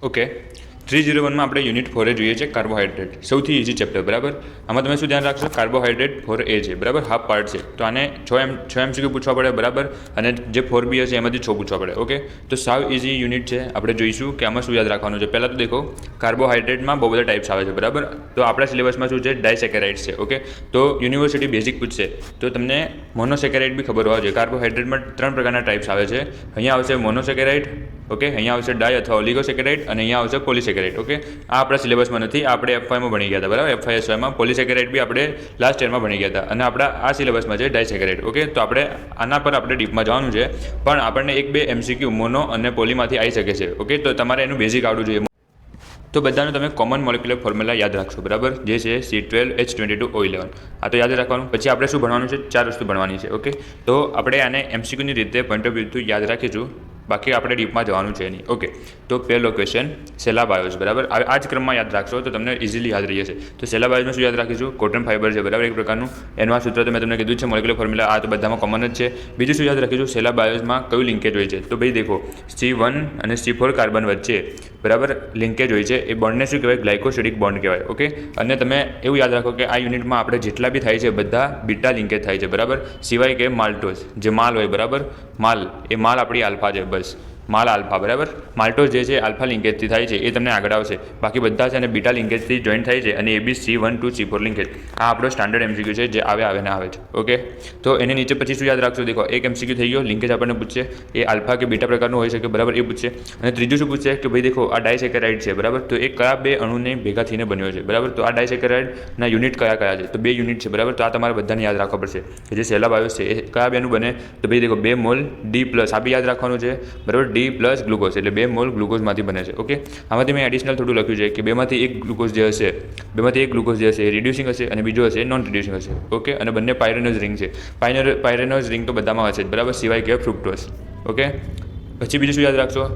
Okay 301 માં આપણે unit 4 જોઈએ છે કાર્બોહાઈડ્રેટ, સૌથી ઇઝી ચેપ્ટર બરાબર. આમાં તમે શું ધ્યાન રાખશો, કાર્બોહાઈડ્રેટ 4A છે બરાબર, હાફ પાર્ટ છે તો આને 6 MCQ પૂછવા પડે બરાબર, અને જે 4B હશે એમાંથી 6 પૂછવા પડે. ઓકે, તો સાવ ઇઝી યુનિટ છે. આપણે જોઈશું કે આમાં શું યાદ રાખવાનું છે. પહેલાં તો દેખો, કાર્બોહાઈડ્રેટમાં બહુ બધા ટાઈપ્સ આવે છે બરાબર. તો આપણા સિલેબસમાં શું છે, ડાયસેકેરાઇડ્સ છે. ઓકે, તો યુનિવર્સિટી બેઝિક પૂછશે તો તમને મોનોસેકેરાઇડ બી ખબર હોવા જોઈએ. કાર્બોહાઈડ્રેટમાં 3 પ્રકારના ટાઈપ્સ આવે છે. અહીંયા આવશે મોનોસેકેરાઇડ, ઓકે, અહીંયા આવશે ડાય અથવા ઓલિગોસેકેરાઇડ, અને અહીંયા આવશે પોલિસેકેરાઇડ. ઓકે, આ આપણા સિલેબસમાં નથી, આપણે F5માં ભણી ગયા હતા બરાબર. F5SYમાં પોલિસેકેરાઇડ બી આપણે લાસ્ટ યરમાં ભણી ગયા હતા, અને આપણા આ સિલેબસમાં છે ડાયસેકેરાઇડ. ઓકે, તો આપણે આના પર આપણે ડીપમાં જવાનું છે, પણ આપણને 1-2 MCQ મોનો અને પોલીમાંથી આવી શકે છે. ઓકે, તો તમારે એનું બેઝિક આવડવું જોઈએ. તો બધાનું તમે કોમન મોલિક્યુલર ફોર્મ્યુલા યાદ રાખશો બરાબર, જે છે C12H22O11. આ તો યાદ રાખવાનું. પછી આપણે શું ભણવાનું છે, 4 વસ્તુ ભણવાની છે. ઓકે, તો આપણે આને MCQની રીતે પોઈન્ટ ઓફ વ્યૂથી યાદ રાખીશું, બાકી આપણે ડીપમાં જવાનું છે નહીં. ઓકે, તો પહેલો ક્વેશ્ચન સેલા બાયોસ બરાબર, આ જ ક્રમમાં યાદ રાખશો તો તમને ઇઝીલી યાદ રહી જશે. તો સેલા બાયોસમાં શું યાદ રાખીશું, કોટન ફાઇબર છે બરાબર, એક પ્રકારનું. એનું આ સૂત્ર તો મેં તમને કીધું છે, મોલિક્યુલર ફોર્મ્યુલા આ તો બધામાં કોમન જ છે. બીજું શું યાદ રાખીશું, સેલા બાયોસમાં કયું લિંકેજ હોય છે. તો ભાઈ દેખો, C1 અને C4 કાર્બન વચ્ચે બરાબર લિંકેજ હોય છે, એ બોન્ડને શું કહેવાય, ગ્લાયકોસિડિક બોન્ડ કહેવાય. ઓકે, અને તમે એવું યાદ રાખો કે આ યુનિટમાં આપણે જેટલા બી થાય છે બધા બીટા લિંકેજ થાય છે બરાબર, સિવાય કે માલ્ટોઝ જે માલ હોય બરાબર, માલ એ માલ આપણી આલ્ફા છે, બસ માલ આલ્ફા બરાબર. માલ્ટોઝ જે છે આલ્ફા લિંકેજથી થાય છે, એ તમને આગળ આવશે. બાકી બધા છે અને બીટા લિંકેજથી જોઈન્ટ થાય છે, અને એ બી C1 to C4 લિંકેજ. આ આપણો સ્ટાન્ડર્ડ MCQ છે, જે આવે ને આવે છે. ઓકે, તો એને નીચે પછી શું યાદ રાખશો, દેખો એક MCQ થઈ ગયો, લિંકેજ આપણને પૂછશે, એ આલ્ફા કે બીટા પ્રકારનું હોઈ શકે બરાબર, એ પૂછશે. અને ત્રીજું શું પૂછશે કે ભાઈ દેખો આ ડાયસેકેરાઇડ છે બરાબર, તો એ કયા 2 અણુને ભેગા થઈને બન્યો છે બરાબર. તો આ ડાયસેકેરાઇડના યુનિટ કયા છે, તો 2 યુનિટ છે બરાબર. તો આ તમારે બધાને યાદ રાખવા પડશે કે જે સેલા બાયોસ છે એ કયા 2નું બને. તો ભાઈ દેખો 2 મોલ D+, આ બી યાદ રાખવાનું છે બરાબર, D+ ગ્લુકોઝ, એટલે 2 મોલ ગ્લુકોઝમાંથી બને છે. ઓકે, આમાંથી મેં એડિશનલ થોડું લખ્યું છે કે બેમાંથી એક ગ્લુકોઝ જે હશે એ રિડ્યુસિંગ હશે, અને બીજો હશે નોન રિડ્યુસિંગ હશે. ઓકે, અને બંને પાયરેનોઝ રિંગ છે. પાયરેનોઝ રિંગ તો બધામાં હશે બરાબર, સિવાય કે ફ્રુક્ટોઝ. ઓકે, પછી બીજું શું યાદ રાખશો,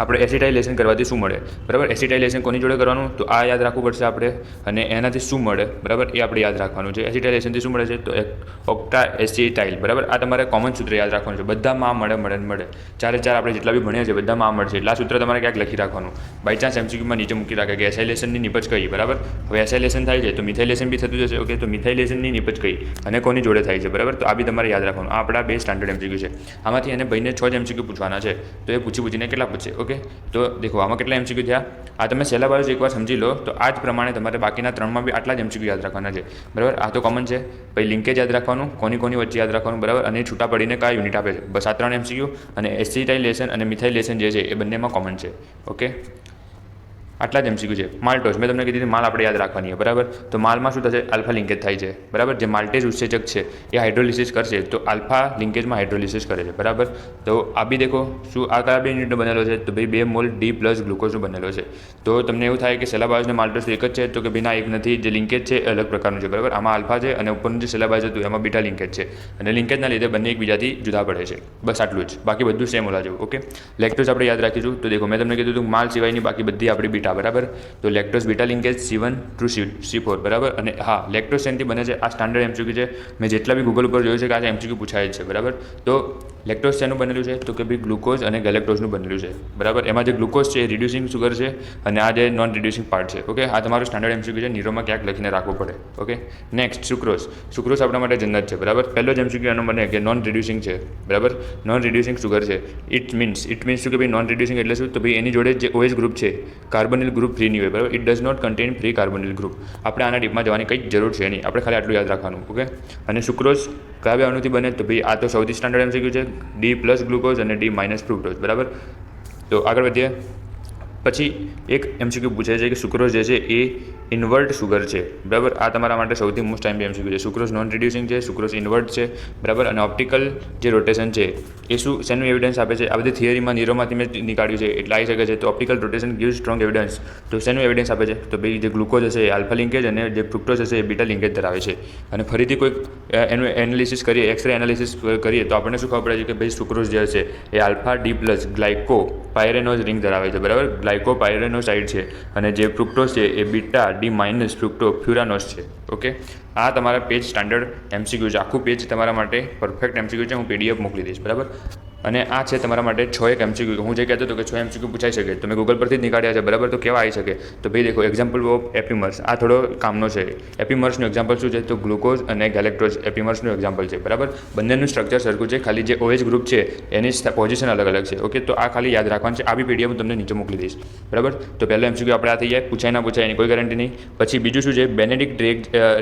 આપણે એસિટાઇલેશન કરવાથી શું મળે બરાબર. એસિટાઇલેશન કોની જોડે કરવાનું, તો આ યાદ રાખવું પડશે આપણે, અને એનાથી શું મળે બરાબર એ આપણે યાદ રાખવાનું છે. એસિટાઇલેશનથી શું મળે છે, તો ઓક્ટા એસિટાઇલ બરાબર. આ તમારે કોમન સૂત્ર યાદ રાખવાનું છે, બધામાં મળે. 4 આપણે જેટલા બી ભણ્યા છે બધામાં આ મળશે, એટલે આ સૂત્ર તમારે ક્યાંક લખી રાખવાનું. બાય ચાન્સ MCQમાં નીચે મૂકી રાખે કે એસાઇલેશનની નિપજ કઈ બરાબર. હવે એસાઇલેશન થાય છે તો મિથાઇલેશન બી થતું જશે. ઓકે, તો મિથાઇલેશનની નિપજ કઈ અને કોની જોડે થાય છે બરાબર, તો આ બી તમારે યાદ રાખવાનું. આ આપણા 2 સ્ટાન્ડર્ડ MCQ છે. આમાંથી એને ભાઈને 6 જ MCQ પૂછવાના છે, તો એ પૂછીને કેટલા પૂછશે. ઓકે, તો દેખો આમાં કેટલા MCQ થયા. આ તમે સેલા બાયોસ એકવાર સમજી લો તો આ જ પ્રમાણે તમારે બાકીના 3માં બી આટલા જ MCQ યાદ રાખવાના છે બરાબર. આ તો કોમન છે. પછી લિંકેજ યાદ રાખવાનું, કોની વચ્ચે યાદ રાખવાનું બરાબર, અને છૂટા પડીને કયા યુનિટ આપે છે, બસ આ 3 MCQ. અને એસિટાઇલેશન અને મિથાઇલેશન જે છે એ બંનેમાં કોમન છે. ઓકે, આટલા જ MCQ છે. માલ્ટોઝ મેં તમને કીધી માલ આપણે યાદ રાખવાની છે બરાબર. તો માલમાં શું થશે, આલ્ફા લિંકેજ થાય છે બરાબર. જે માલ્ટેઝ ઉત્સેચક છે એ હાઇડ્રોલિસિસ કરશે, તો આલ્ફા લિંકેજમાં હાઇડ્રોલિસિસ કરે છે બરાબર. તો આ બી દેખો શું આ કયા 2 યુનિટનો બનેલો છે, તો ભાઈ 2 મોલ D+ ગ્લુકોઝનો બનેલો છે. તો તમને એવું થાય કે સેલા બાયોસ અને માલ્ટોઝ એક જ છે, તો કે ભાઈ ના, એક નથી. જે લિંકેજ છે એ અલગ પ્રકારનું છે બરાબર. આમાં આલ્ફા છે, અને ઉપરનું જે સેલા બાયોસ હતું એમાં બીટા લિંકેજ છે, અને લિંકેજના લીધે બંને એકબીજાથી જુદા પડે છે. બસ આટલું જ, બાકી બધું સેમ ઓલા જેવું. ઓકે, લેક્ટોઝ આપણે યાદ રાખીશું. તો દેખો મેં તમને કીધું હતું માલ સિવાયની બાકી બધી આપણી બીટા બરાબર. તો lactose beta linkage C1 to C4 બરાબર. અને હા, લેક્ટોઝ શેનથી બને છે, આ સ્ટાન્ડર્ડ MCQ છે. મેં જેટલા બી ગૂગલ ઉપર જોયું છે કે આ MCQ પૂછાય છે બરાબર. તો લેક્ટોઝ શેનું બનેલું છે, તો કે ભાઈ ગ્લુકોઝ અને ગેલેક્ટોઝનું બનેલું છે બરાબર. એમાં જે ગ્લુકોઝ છે એ રિડ્યુસિંગ સુગર છે, અને આ જે નોન રિડ્યુસિંગ પાર્ટ છે. ઓકે, આ તમારું સ્ટાન્ડર્ડ MCQ છે, નીરોમાં ક્યાંક લખીને રાખવું પડે. Okay, next sucrose. સુક્રોઝ આપણા માટે જન્નત છે બરાબર. પહેલો જ MCQ એનો બને કે નોન રિડ્યુસિંગ છે બરાબર, નોન રિડ્યુસિંગ સુગર છે. ઇટ મીન્સ શું કે ભાઈ નોન રિડ્યુસિંગ એટલે શું, તો ભાઈ એની જોડે જે OH ગ્રુપ છે, કાર્બોનિલ ગ્રુપ ફ્રી નહીં હોય બરાબર. It does not contain free carbonyl group. આપણે આના ડીપમાં જવાની કંઈ જરૂર છે નહીં, આપણે ખાલી આટલું યાદ રાખવાનું. ઓકે, અને સુક્રોઝ કયા 2 અણુથી બને, તો ભાઈ આ તો સૌથી સ્ટાન્ડર્ડ MCQ છે, D+ ગ્લુકોઝ અને D- ફ્રુક્ટોઝ બરાબર. તો આગળ વધીએ. પછી એક MCQ પૂછે છે કે સુક્રોઝ જે છે એ ઇન્વર્ટ સુગર છે બરાબર. આ તમારા માટે સૌથી મોસ્ટ ટાઈમ MCQ છે. સુક્રોઝ નોન રિડ્યુસિંગ છે, સુક્રોઝ ઇન્વર્ટ છે બરાબર. અને ઓપ્ટિકલ જે રોટેશન છે એ શેનું એવિડન્સ આપે છે, આ બધી થિયરીમાં નીરોમાંથી મેં નીકાળ્યું છે એટલે આવી શકે છે. તો optical rotation give strong evidence. તો શેનું એવિડન્સ આપે છે, તો ભાઈ જે ગ્લુકોઝ હશે એ આલ્ફા લિંકેજ, અને જે ફ્રુક્ટોઝ હશે એ બીટા લિંકેજ ધરાવે છે. અને ફરીથી કોઈક એનું એનાલિસિસ કરીએ, એક્સરે એનાલિસિસ કરીએ તો આપણને શું ખબર પડે છે કે ભાઈ સુક્રોઝ જે હશે એ આલ્ફા D+ ગ્લાયકો પાયરેનોઝ રિંગ ધરાવે છે બરાબર. ગ્લાયકો પાયરેનોસાઇડ છે, અને જે ફ્રુક્ટોઝ છે એ બીટા D- ફ્રુક્ટો ફ્યુરાનોસ છે. ઓકે, આ તમારા પેજ સ્ટાન્ડર્ડ MCQ છે. આખું પેજ તમારા માટે પરફેક્ટ MCQ છે. હું PDF મોકલી દઈશ, બરાબર. અને આ છે તમારા માટે 6 MCQ. હું જે કહેતો હતો કે 6 MCQ પૂછાઈ શકે, તમે ગૂગલ પરથી જ નીકાળ્યા છે, બરાબર. તો કેવા આવી શકે? તો ભાઈ દેખો, એક્ઝામ્પલ ઓફ એપીમર્સ, આ થોડો કામનો છે. એપીમર્સનું એક્ઝામ્પલ શું છે? તો ગ્લુકોઝ અને ગેલેક્ટોઝ એપીમર્સનું એક્ઝામ્પલ છે, બરાબર. બંનેનું સ્ટ્રક્ચર સરખું છે, ખાલી જે OH ગ્રુપ છે એની પોઝિશન અલગ અલગ છે. ઓકે, તો આ ખાલી યાદ રાખવાનું છે. આ બી PDF હું તમને નીચે મોકલી દઈશ, બરાબર. તો પહેલો MCQ આપણે આ થઈ જાય, પૂછાય ના પૂછાય એની કોઈ ગેરંટી નહીં. પછી બીજું શું છે? બેનેડિક્ટ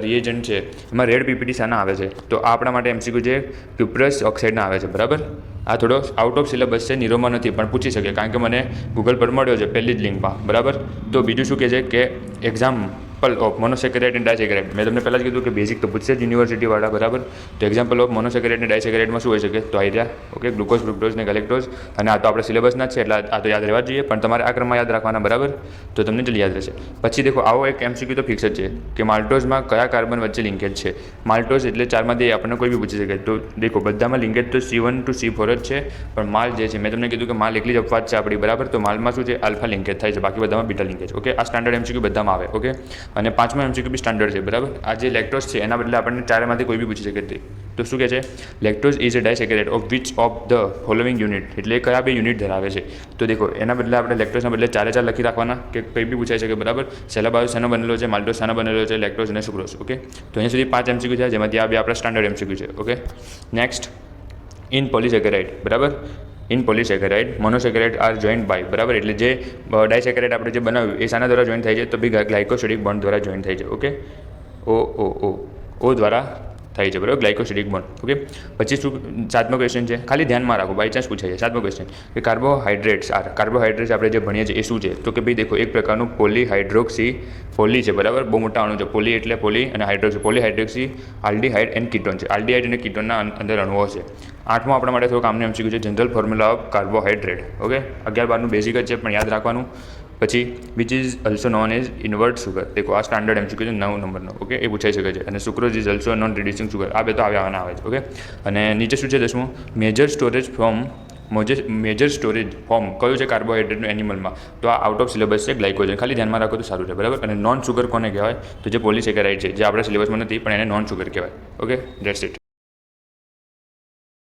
રિએજન્ટ છે, એમાં રેડ PPT શાના આવે છે? તો આ આપણા માટે MCQ છે, ક્યુપ્રસ ઓક્સાઇડના આવે છે, બરાબર. આ થોડો આઉટ ઓફ સિલેબસ છે, નિરોમાં નથી, પણ પૂછી શકે, કારણ કે મને ગૂગલ પર મળ્યો છે પહેલી જ લિંકમાં, બરાબર. તો બીજું શું કહે છે કે એક્ઝામ્પલ ઓફ મોનોસેકેરાઇડ એન્ડ ડાયસેકેરાઇડ. મેં તમને પહેલાં જ કીધું કે બેઝિક તો પૂછશે જ યુનિવર્સિટીવાળા, બરાબર. તો એક્ઝામ્પલ ઓફ મોનોસેકેરાઇડ અને ડાયસેકેરાઇડમાં શું હોઈ શકે? તો આઈડિયા, ઓકે, ગ્લુકોઝ, ફ્રુક્ટોઝ ને ગેલેક્ટોઝ. અને આ તો આપણે સિલેબસના જ છે, એટલે આ તો યાદ રહેવા જ જોઈએ, પણ તમારે આ ક્રમમાં યાદ રાખવાના, બરાબર. તો તમને જલ્દી યાદ રહેશે. પછી દેખો, આવો એક MCQ તો ફિક્સ જ છે કે માલ્ટોઝમાં કયા કાર્બન વચ્ચે લિંકેજ છે. માલ્ટોઝ એટલે 4માંથી આપણને કોઈ બી પૂછી શકે. તો દેખો, બધામાં લિંકેજ તો C1 to C4 જ છે, પણ માલ જે છે, મેં તમને કીધું કે માલ એકલી જ અપવાદ છે આપણી, બરાબર. તો માલમાં શું છે? આલ્ફા લિંકેજ થાય છે, બાકી બધામાં બીટા લિંકેજ. ઓકે, આ સ્ટાન્ડર્ડ MCQ બધામાં આવે. ઓકે, અને 5મો MCQ બી સ્ટાન્ડર્ડ છે, બરાબર. આ જે લેક્ટોઝ છે એના બદલે આપણને 4માંથી કોઈ બી પૂછી શકે. તો શું કહે છે? Lactose is a disaccharide of which of the following unit. એટલે એ કયા બે યુનિટ ધરાવે છે? તો દેખો, એના બદલે આપણે લેક્ટોઝના બદલે 4 લખી રાખવાના, કે કંઈ બી પૂછાઈ શકે, બરાબર. સેલાબાયોસ શાનો બનેલો છે? માલ્ટોઝ શાનો બનેલો છે? લેક્ટોઝ અને સુક્રોઝ. ઓકે, તો અહીંયા સુધી 5 MCQ છે, જેમાંથી આ બે આપણા સ્ટાન્ડર્ડ MCQ છે. ઓકે, નેક્સ્ટ, ઇન પોલિસેકેરાઇડ, બરાબર. In polysaccharide monosaccharide are joint by, બરાબર. એટલે જે ડાયસેકેરાઇડ આપણે જે બનાવ્યું એ શાના દ્વારા જોઈન્ટ થાય છે? તો બી ગ્લાયકોસિડિક બોન્ડ દ્વારા જોઈન્ટ થાય છે. ઓકે, O દ્વારા થાય છે, બરાબર, ગ્લાયકોસિડિક બોન્ડ. ઓકે, પછી શું 7મો ક્વેશ્ચન છે, ખાલી ધ્યાનમાં રાખો, બાય ચાન્સ પૂછાય છે. 7મો ક્વેશ્ચન કે કાર્બોહાઈડ્રેટ્સ આપણે જે ભણીએ છીએ એ શું છે? તો કે ભાઈ દેખો, એક પ્રકારનું પોલીહાઇડ્રોક્સી, પોલી છે, બરાબર, બહુ મોટા અણુ છે. પોલી એટલે પોલી અને હાઇડ્રોક્સી, પોલીહાઇડ્રોક્સી આલ્ડીહાઇડ એન્ડ કીટોન છે. આલ્ડીહાઇડ અને કીટોનના અંદર અણુઓ છે. 8મો આપણા માટે થોડું કામનું MCQ છે, general formula of carbohydrate. Okay, 11-12નું બેઝિક જ છે, પણ યાદ રાખવાનું. પછી which is also known as invert sugar. દેખો, આ સ્ટાન્ડર્ડ MCQ છે, 9 નંબરનો. ઓકે, એ પૂછાઈ શકે છે. અને sucrose is also non reducing sugar. આ બે તો આવવાના આવે છે. ઓકે, અને નીચે શું છે? 10મું, મેજર સ્ટોરેજ ફોર્મ કયું છે કાર્બોહાઈડ્રેટનું એનિમલમાં? તો આ આઉટ ઓફ સિલેબસ છે, ગ્લાયકોજન. ખાલી ધ્યાનમાં રાખો તો સારું છે, બરાબર. અને નોન સુગર કોને કહેવાય? તો જે પોલિસેકેરાઇડ છે, જે આપણા સિલેબસમાં નથી, પણ એને નોન સુગર કહેવાય. Okay, that's it.